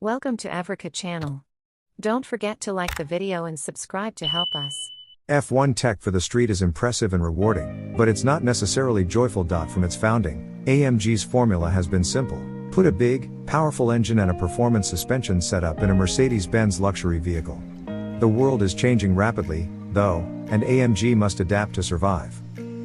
Welcome to Africa channel. Don't forget to like the video and subscribe to help us. F1 tech for the street is impressive and rewarding, but it's not necessarily joyful. From its founding, AMG's formula has been simple. Put a big, powerful engine and a performance suspension setup in a Mercedes-Benz luxury vehicle. The world is changing rapidly, though, and AMG must adapt to survive.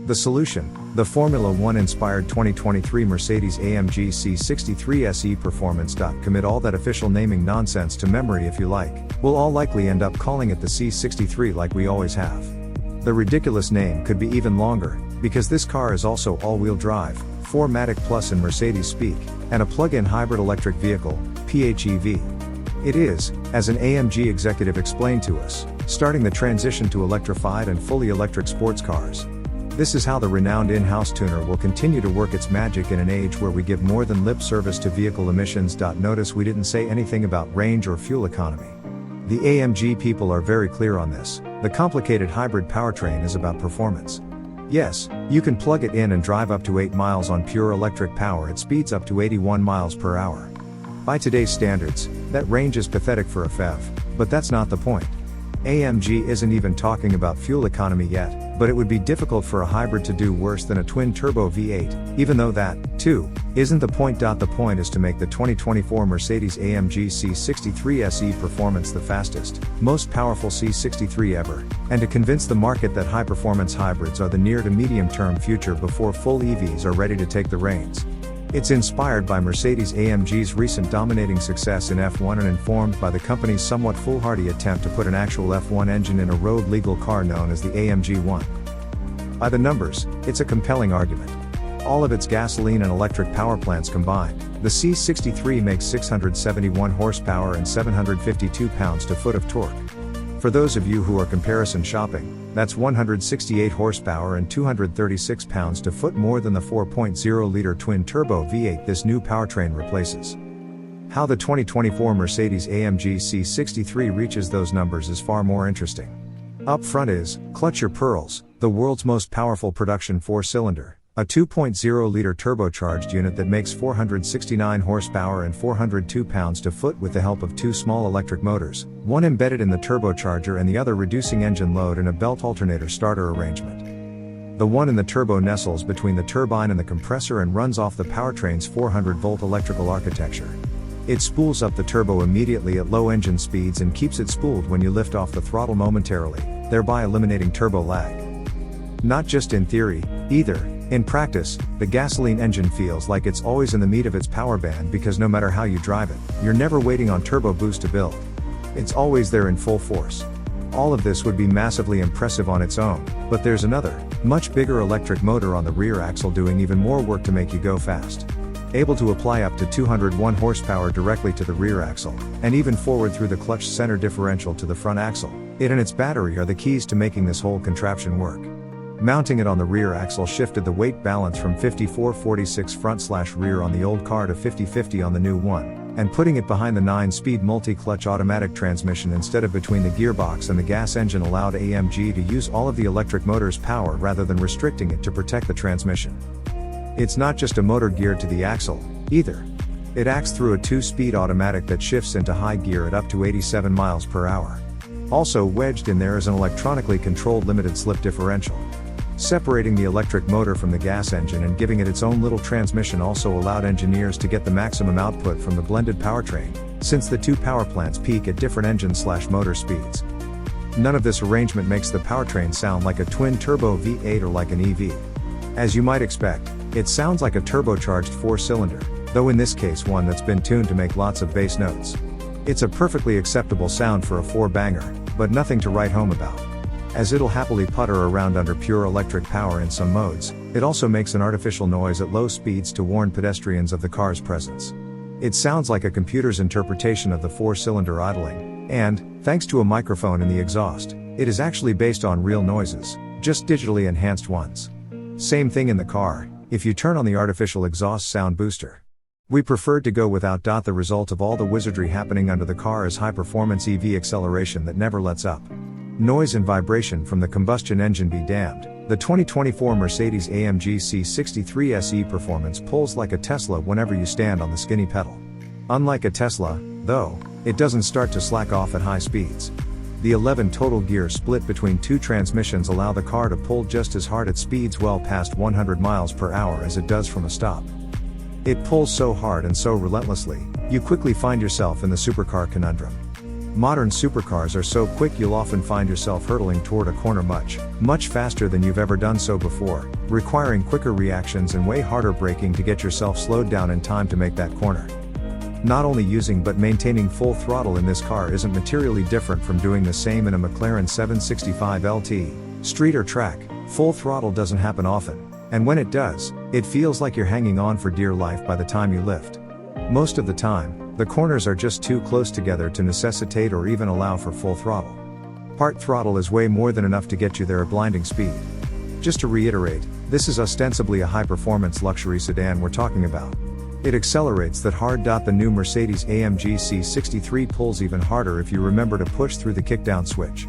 The solution, the Formula 1 inspired 2023 Mercedes-AMG C63 SE performance. Commit all that official naming nonsense to memory if you like. We'll all likely end up calling it the C63 like we always have. The ridiculous name could be even longer, because this car is also all-wheel drive, 4MATIC Plus in Mercedes speak, and a plug-in hybrid electric vehicle, PHEV. It is, as an AMG executive explained to us, starting the transition to electrified and fully electric sports cars. This is how the renowned in-house tuner will continue to work its magic in an age where we give more than lip service to vehicle emissions. Notice we didn't say anything about range or fuel economy. The AMG people are very clear on this. The complicated hybrid powertrain is about performance. Yes, you can plug it in and drive up to 8 miles on pure electric power at speeds up to 81 miles per hour. By today's standards, that range is pathetic for a PHEV, but that's not the point. AMG isn't even talking about fuel economy yet, but it would be difficult for a hybrid to do worse than a twin-turbo V8, even though that, too, isn't the point. The point is to make the 2024 Mercedes-AMG C63 SE performance the fastest, most powerful C63 ever, and to convince the market that high-performance hybrids are the near to medium-term future before full EVs are ready to take the reins. It's inspired by Mercedes-AMG's recent dominating success in F1 and informed by the company's somewhat foolhardy attempt to put an actual F1 engine in a road-legal car known as the AMG 1. By the numbers, it's a compelling argument. All of its gasoline and electric power plants combined, the C63 makes 671 horsepower and 752 pounds-to-foot of torque. For those of you who are comparison shopping, that's 168 horsepower and 236 pounds-to-foot more than the 4.0-liter twin-turbo V8 this new powertrain replaces. How the 2024 Mercedes-AMG C63 reaches those numbers is far more interesting. Up front is, clutch your pearls, the world's most powerful production 4-cylinder, a 2.0-liter turbocharged unit that makes 469 horsepower and 402 pounds-to-foot with the help of two small electric motors, one embedded in the turbocharger and the other reducing engine load in a belt alternator starter arrangement. The one in the turbo nestles between the turbine and the compressor and runs off the powertrain's 400-volt electrical architecture. It spools up the turbo immediately at low engine speeds and keeps it spooled when you lift off the throttle momentarily, thereby eliminating turbo lag. Not just in theory, either. In practice, the gasoline engine feels like it's always in the meat of its power band because no matter how you drive it, you're never waiting on turbo boost to build. It's always there in full force. All of this would be massively impressive on its own, but there's another, much bigger electric motor on the rear axle doing even more work to make you go fast. Able to apply up to 201 horsepower directly to the rear axle, and even forward through the clutch center differential to the front axle. It and its battery are the keys to making this whole contraption work. Mounting it on the rear axle shifted the weight balance from 54-46 front/rear on the old car to 50-50 on the new one, and putting it behind the 9-speed multi-clutch automatic transmission instead of between the gearbox and the gas engine allowed AMG to use all of the electric motor's power rather than restricting it to protect the transmission. It's not just a motor geared to the axle, either. It acts through a 2-speed automatic that shifts into high gear at up to 87 miles per hour. Also wedged in there is an electronically controlled limited slip differential. Separating the electric motor from the gas engine and giving it its own little transmission also allowed engineers to get the maximum output from the blended powertrain, since the two power plants peak at different engine/motor speeds. None of this arrangement makes the powertrain sound like a twin-turbo V8 or like an EV. As you might expect, it sounds like a turbocharged 4-cylinder, though in this case one that's been tuned to make lots of bass notes. It's a perfectly acceptable sound for a 4-banger, but nothing to write home about. As it'll happily putter around under pure electric power in some modes, it also makes an artificial noise at low speeds to warn pedestrians of the car's presence. It sounds like a computer's interpretation of the 4-cylinder idling, and, thanks to a microphone in the exhaust, it is actually based on real noises, just digitally enhanced ones. Same thing in the car, if you turn on the artificial exhaust sound booster. We preferred to go without. The result of all the wizardry happening under the car is high-performance EV acceleration that never lets up. Noise and vibration from the combustion engine be damned, the 2024 Mercedes-AMG C63 SE performance pulls like a Tesla whenever you stand on the skinny pedal. Unlike a Tesla, Though, it doesn't start to slack off at high speeds. The 11 total gears split between two transmissions allow the car to pull just as hard at speeds well past 100 miles per hour as it does from a stop. It pulls so hard and so relentlessly, you quickly find yourself in the supercar conundrum. Modern supercars are so quick you'll often find yourself hurtling toward a corner much faster than you've ever done so before, requiring quicker reactions and way harder braking to get yourself slowed down in time to make that corner. Not only using but maintaining full throttle in this car isn't materially different from doing the same in a McLaren 765 LT. Street or track, full throttle doesn't happen often, and when it does, it feels like you're hanging on for dear life by the time you lift. Most of the time, the corners are just too close together to necessitate or even allow for full throttle. Part throttle is way more than enough to get you there at blinding speed. Just to reiterate, this is ostensibly a high-performance luxury sedan we're talking about. It accelerates that hard. The new Mercedes-AMG C63 pulls even harder if you remember to push through the kickdown switch.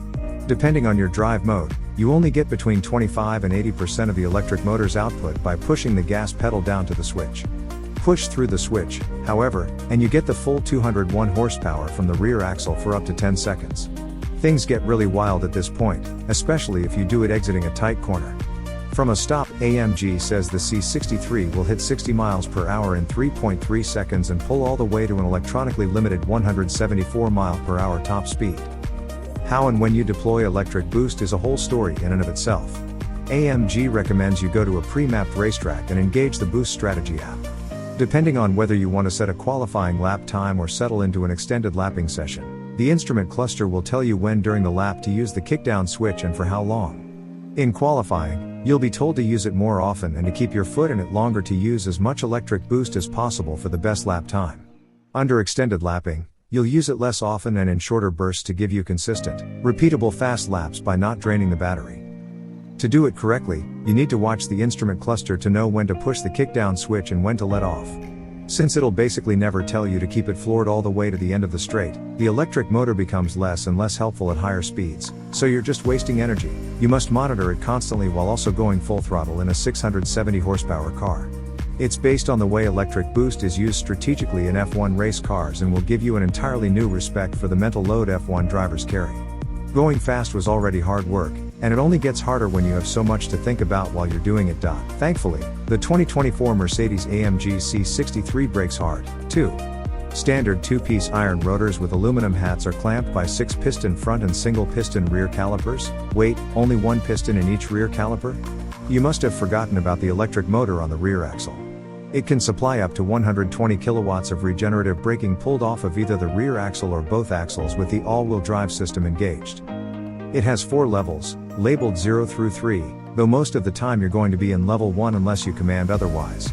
Depending on your drive mode, you only get between 25 and 80% of the electric motor's output by pushing the gas pedal down to the switch. Push through the switch, however, and you get the full 201 horsepower from the rear axle for up to 10 seconds. Things get really wild at this point, especially if you do it exiting a tight corner. From a stop, AMG says the C63 will hit 60 miles per hour in 3.3 seconds and pull all the way to an electronically limited 174 mph top speed. How and when you deploy electric boost is a whole story in and of itself. AMG recommends you go to a pre-mapped racetrack and engage the boost strategy app. Depending on whether you want to set a qualifying lap time or settle into an extended lapping session, the instrument cluster will tell you when during the lap to use the kickdown switch and for how long. In qualifying, you'll be told to use it more often and to keep your foot in it longer to use as much electric boost as possible for the best lap time. Under extended lapping, you'll use it less often and in shorter bursts to give you consistent, repeatable fast laps by not draining the battery. To do it correctly, you need to watch the instrument cluster to know when to push the kickdown switch and when to let off. Since it'll basically never tell you to keep it floored all the way to the end of the straight, the electric motor becomes less and less helpful at higher speeds, so you're just wasting energy. You must monitor it constantly while also going full throttle in a 670 horsepower car. It's based on the way electric boost is used strategically in F1 race cars and will give you an entirely new respect for the mental load F1 drivers carry. Going fast was already hard work, and it only gets harder when you have so much to think about while you're doing it. Thankfully, the 2024 Mercedes-AMG C63 brakes hard, too. Standard two-piece iron rotors with aluminum hats are clamped by 6-piston front and single-piston rear calipers. Wait, only one piston in each rear caliper? You must have forgotten about the electric motor on the rear axle. It can supply up to 120 kilowatts of regenerative braking pulled off of either the rear axle or both axles with the all-wheel drive system engaged. It has 4 levels, labeled 0 through 3, though most of the time you're going to be in level 1 unless you command otherwise.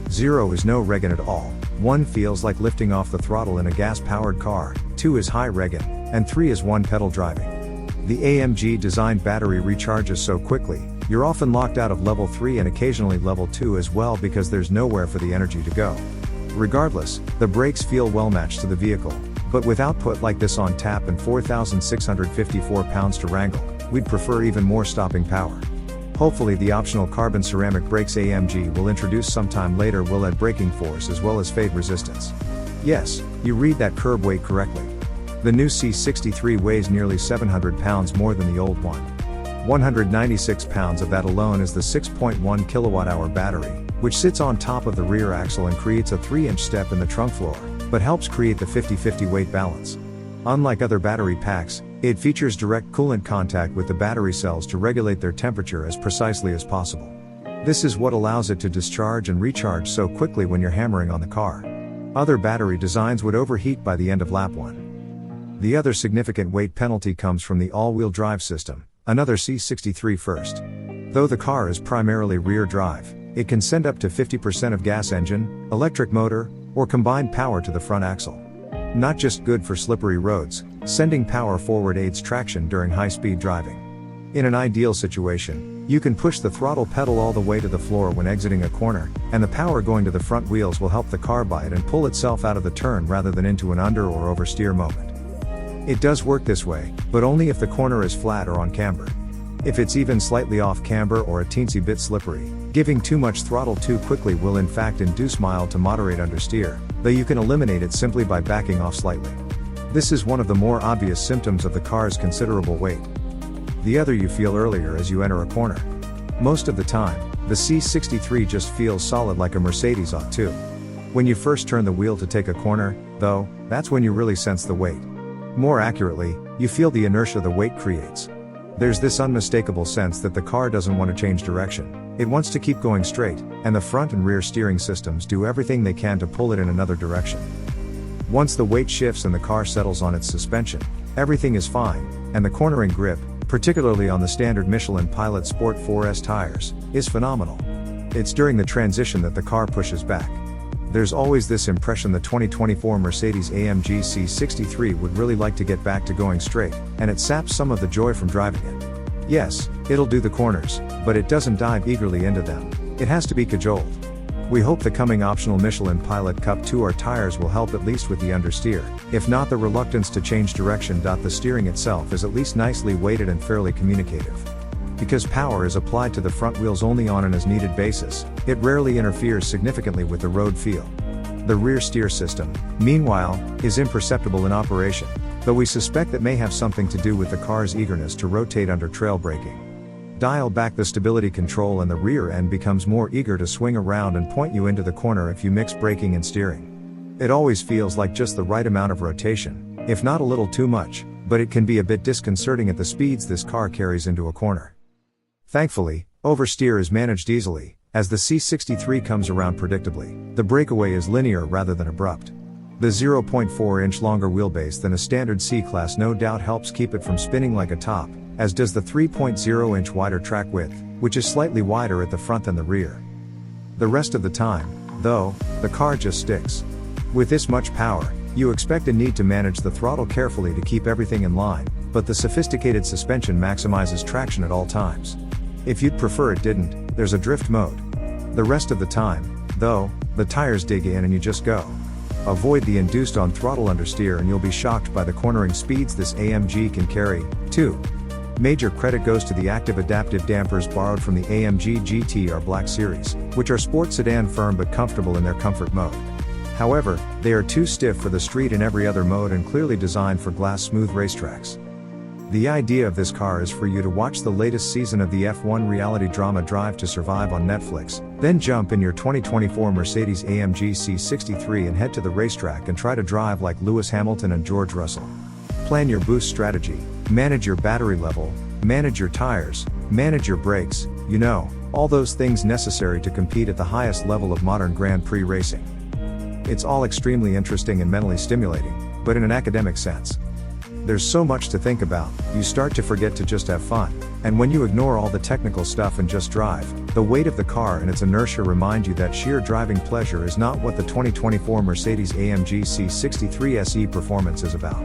0 is no regen at all, 1 feels like lifting off the throttle in a gas-powered car, 2 is high regen, and 3 is 1 pedal driving. The AMG designed battery recharges so quickly, you're often locked out of level 3 and occasionally level 2 as well because there's nowhere for the energy to go. Regardless, the brakes feel well matched to the vehicle, but with output like this on tap and 4,654 pounds to wrangle, we'd prefer even more stopping power. Hopefully the optional carbon ceramic brakes AMG will introduce sometime later will add braking force as well as fade resistance. Yes, you read that curb weight correctly. The new C63 weighs nearly 700 pounds more than the old one. 196 pounds of that alone is the 6.1 kilowatt-hour battery, which sits on top of the rear axle and creates a 3-inch step in the trunk floor, but helps create the 50-50 weight balance. Unlike other battery packs, it features direct coolant contact with the battery cells to regulate their temperature as precisely as possible. This is what allows it to discharge and recharge so quickly when you're hammering on the car. Other battery designs would overheat by the end of lap 1. The other significant weight penalty comes from the all-wheel drive system, another C63 first. Though the car is primarily rear drive, it can send up to 50% of gas engine, electric motor, or combined power to the front axle. Not just good for slippery roads, sending power forward aids traction during high-speed driving. In an ideal situation, you can push the throttle pedal all the way to the floor when exiting a corner, and the power going to the front wheels will help the car bite and pull itself out of the turn rather than into an under or oversteer moment. It does work this way, but only if the corner is flat or on camber. If it's even slightly off camber or a teensy bit slippery, giving too much throttle too quickly will in fact induce mild to moderate understeer, though you can eliminate it simply by backing off slightly. This is one of the more obvious symptoms of the car's considerable weight. The other you feel earlier as you enter a corner. Most of the time, the C63 just feels solid like a Mercedes ought to. When you first turn the wheel to take a corner, though, that's when you really sense the weight. More accurately, you feel the inertia the weight creates. There's this unmistakable sense that the car doesn't want to change direction. It wants to keep going straight, and the front and rear steering systems do everything they can to pull it in another direction. Once the weight shifts and the car settles on its suspension, everything is fine, and the cornering grip, particularly on the standard Michelin Pilot Sport 4S tires, is phenomenal. It's during the transition that the car pushes back. There's always this impression the 2024 Mercedes-AMG C63 would really like to get back to going straight, and it saps some of the joy from driving it. Yes, it'll do the corners, but it doesn't dive eagerly into them. It has to be cajoled. We hope the coming optional Michelin Pilot Coupe 2R tires will help at least with the understeer, if not the reluctance to change direction. The steering itself is at least nicely weighted and fairly communicative. Because power is applied to the front wheels only on an as-needed basis, it rarely interferes significantly with the road feel. The rear steer system, meanwhile, is imperceptible in operation, though we suspect that may have something to do with the car's eagerness to rotate under trail braking. Dial back the stability control and the rear end becomes more eager to swing around and point you into the corner if you mix braking and steering. It always feels like just the right amount of rotation, if not a little too much, but it can be a bit disconcerting at the speeds this car carries into a corner. Thankfully, oversteer is managed easily, as the C63 comes around predictably. The breakaway is linear rather than abrupt. The 0.4-inch longer wheelbase than a standard C-Class no doubt helps keep it from spinning like a top, as does the 3.0-inch wider track width, which is slightly wider at the front than the rear. The rest of the time, though, the car just sticks. With this much power, you expect a need to manage the throttle carefully to keep everything in line, but the sophisticated suspension maximizes traction at all times. If you'd prefer it didn't, there's a drift mode. The rest of the time, though, the tires dig in and you just go. Avoid the induced on-throttle understeer and you'll be shocked by the cornering speeds this AMG can carry, too. Major credit goes to the active adaptive dampers borrowed from the AMG GT-R Black Series, which are sport sedan firm but comfortable in their comfort mode. However, they are too stiff for the street and every other mode and clearly designed for glass-smooth racetracks. The idea of this car is for you to watch the latest season of the F1 reality drama Drive to Survive on Netflix, then jump in your 2024 Mercedes-AMG C63 and head to the racetrack and try to drive like Lewis Hamilton and George Russell. Plan your boost strategy, manage your battery level, manage your tires, manage your brakes, all those things necessary to compete at the highest level of modern Grand Prix racing. It's all extremely interesting and mentally stimulating, but in an academic sense. There's so much to think about, you start to forget to just have fun, and when you ignore all the technical stuff and just drive, the weight of the car and its inertia remind you that sheer driving pleasure is not what the 2024 Mercedes-AMG C63 SE performance is about.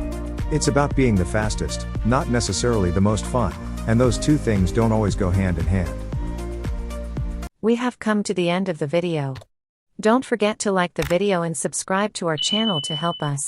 It's about being the fastest, not necessarily the most fun, and those two things don't always go hand in hand. We have come to the end of the video. Don't forget to like the video and subscribe to our channel to help us.